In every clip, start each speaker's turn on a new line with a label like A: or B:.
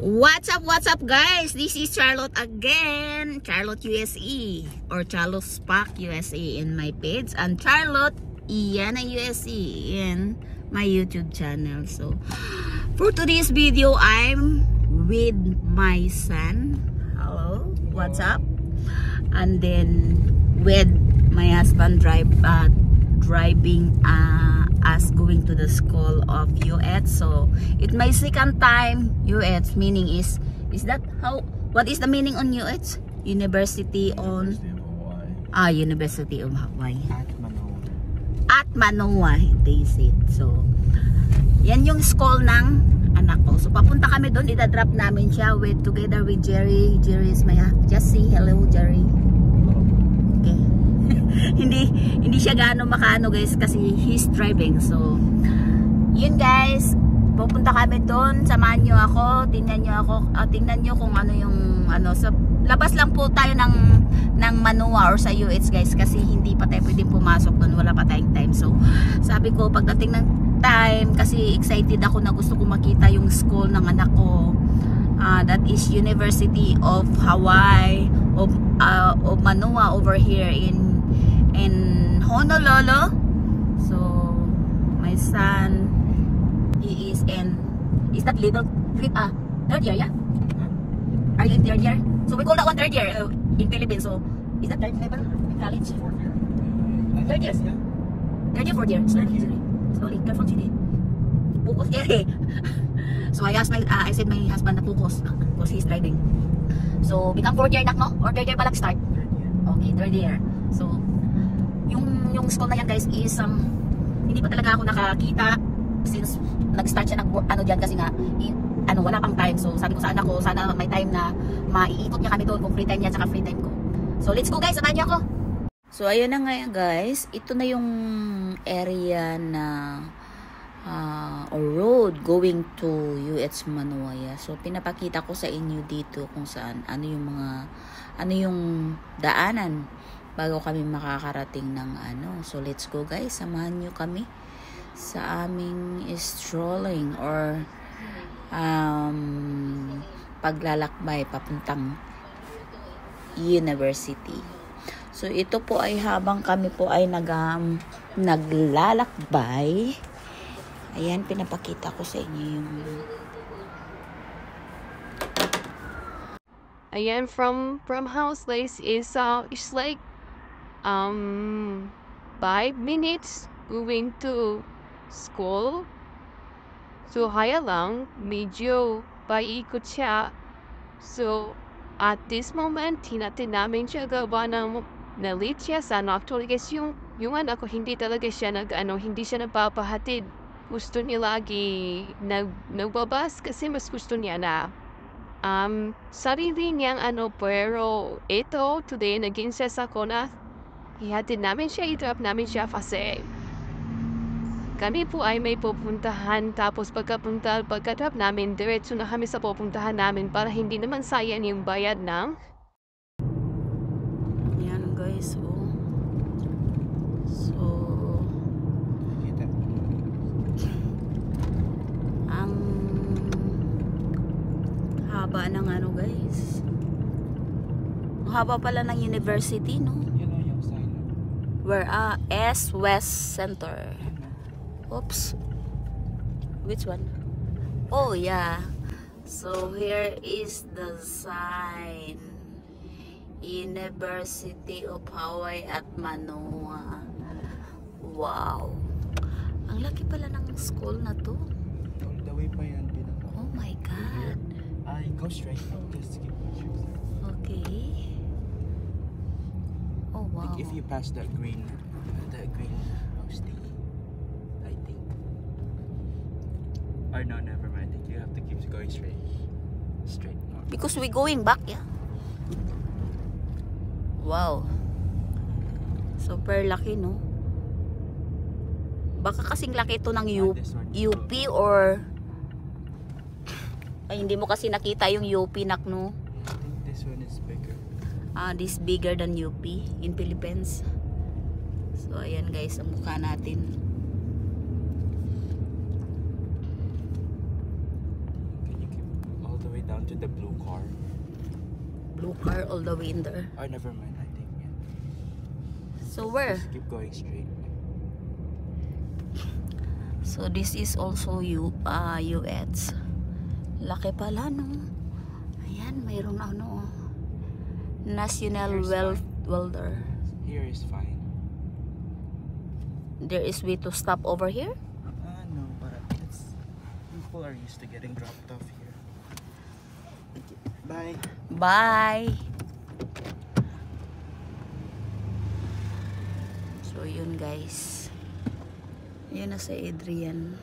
A: What's up guys? This is Charlotte again. Charlotte USA or Charlotte Spark USA in my page, and Charlotte Iyana USA in my YouTube channel. So for today's video, I'm with my son. Hello, what's up? And then with my husband driving us going to the school of UH. So it my second time UH, meaning is that how, what is the meaning on UH? University on University of Hawaii at Manoa, they said. So yan yung school ng anak ko. So papunta kami doon, ida-drop namin siya together with Jerry. Jerry is my, just say hello Jerry. Okay. hindi siya gaano makaano guys kasi he's driving. So yun guys, pupunta kami doon, samahan nyo ako, tingnan nyo kung ano yung ano. So labas lang po tayo ng Manoa or sa UH guys, kasi hindi pa tayo pwedeng pumasok doon, wala pa tayong time. So sabi ko pagdating ng time, kasi excited ako na gusto ko makita yung school ng anak ko, that is University of Hawaii of Manoa over here in Honolulu. So my son, he is in, is that level 3, third year, yeah? Are you in third year? So we call that one third year in Philippines. So is that third level in college? Third year? Third year, fourth year? Slowly, careful today. Focus, eh. So I said my husband na focus because he's driving. So become fourth year nak, no? Or third year pa lang start? Okay, third year. So yung school na yan guys is hindi pa talaga ako nakakita since nag-start siya ano diyan, kasi nga wala pang time. So sabi ko sa anak ko, sana may time na maiikot niya kami doon kung free time niya saka free time ko. So let's go guys, samahan niyo ako. So ayun na nga guys, ito na yung area na or road going to UH Manoa. So pinapakita ko sa inyo dito kung saan ano yung daanan bago kami makakarating ng ano. So let's go guys, samahan nyo kami sa aming strolling or paglalakbay papuntang university. So ito po ay habang kami po ay naglalakbay, ayan, pinapakita ko sa inyo yung
B: ayan, from house place is like 5 minutes going to school. So haya lang, medyo paikot siya. So at this moment, hinatin namin siya gawa ng na-late siya. Sana actually guys, yung anak ko hindi talaga siya hindi siya nagpapahatid. Gusto niya lagi nagbabas kasi mas gusto niya na sarili niyang pero ito today naging sesa ko na ihatid namin siya, i-drop namin siya kasi kami po ay may pupuntahan, tapos pagka-drop namin diretso na kami sa pupuntahan namin para hindi naman sayang yung bayad ng
A: yan guys. So ang haba ng ano guys, ang haba pala ng university, no? Where S West Center. Oops, which one? Oh yeah, so here is the sign, University of Hawaii at Manoa. Wow, ang laki pala ng school na to.
C: All the way pa yan.
A: Oh my god.
C: Go straight. Just keep pictures.
A: Okay. Oh wow.
C: Like if you pass that green posting, I think. Or no, never mind. I think you have to keep going straight. Straight.
A: Because we're going back, yeah. Wow. Super laki, no? Baka kasing laki ito ng UP or ay hindi mo kasi nakita yung UP nak, no?
C: I think this one is bigger.
A: This bigger than UP in Philippines. So ayan guys, ang mukha natin.
C: Can you keep all the way down to the blue car.
A: Blue car all the way in there.
C: Oh, never mind. I think yeah.
A: So where?
C: Just keep going straight.
A: So this is also US. Laki pala, no? Ayan, mayroong ano. National Welder.
C: Here is fine.
A: There is way to stop over here?
C: No, but it's people are used to getting dropped off here. Bye.
A: Bye! So yun guys. Yun na si Adrian.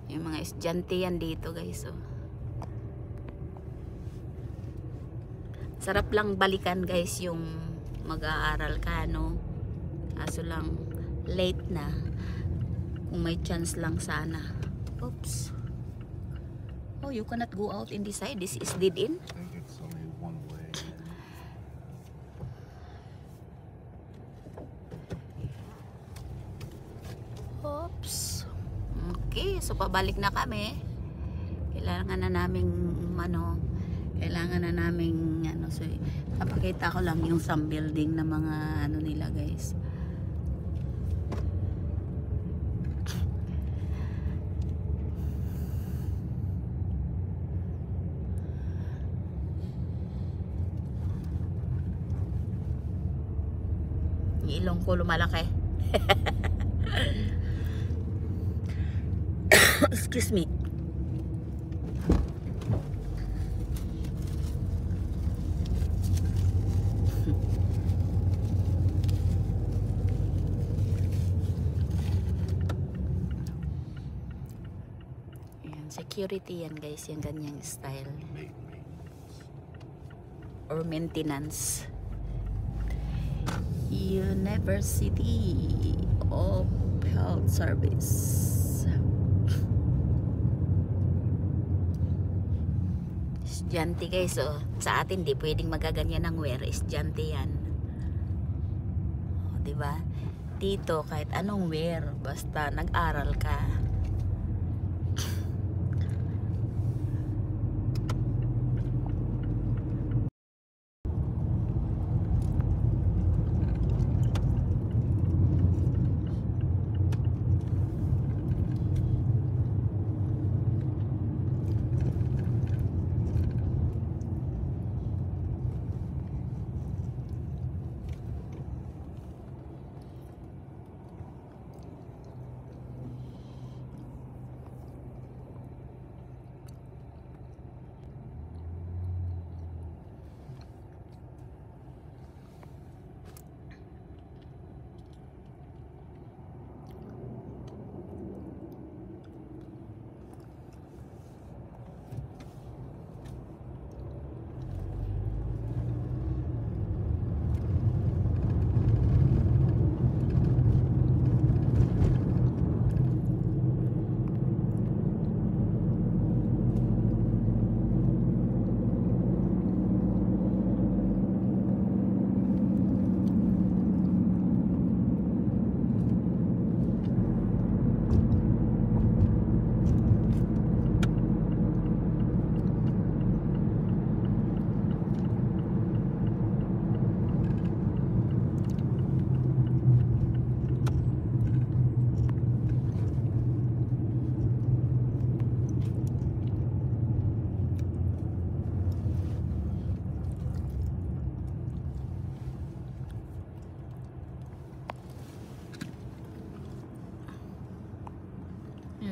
A: Yung mga estudyante yan dito guys. So. Sarap lang balikan guys yung mag-aaral ka, no? Kaso lang late na. Kung may chance lang sana. Oops. Oh, you cannot go out in this side. This is dead end.
D: I think it's only one way.
A: Oops. Okay, so pabalik na kami. Kailangan na naming so papakita ko lang yung some building na mga ano nila guys. Yung ilong ko lumalaki. Excuse me. Ayan, security yan guys, yung ganyang style. Or maintenance. University of Health Service. Estudyante guys, oh. Sa atin di pwedeng magaganyan ng wear. Estudyante yan. Oh, diba? Dito kahit anong wear, basta nag-aral ka.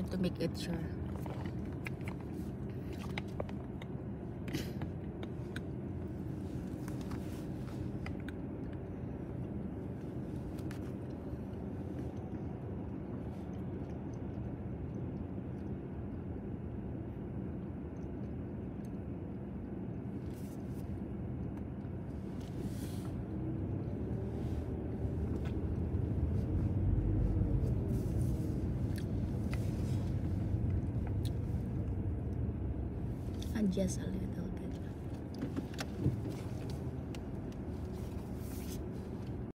A: To make it sure. Adjust a little.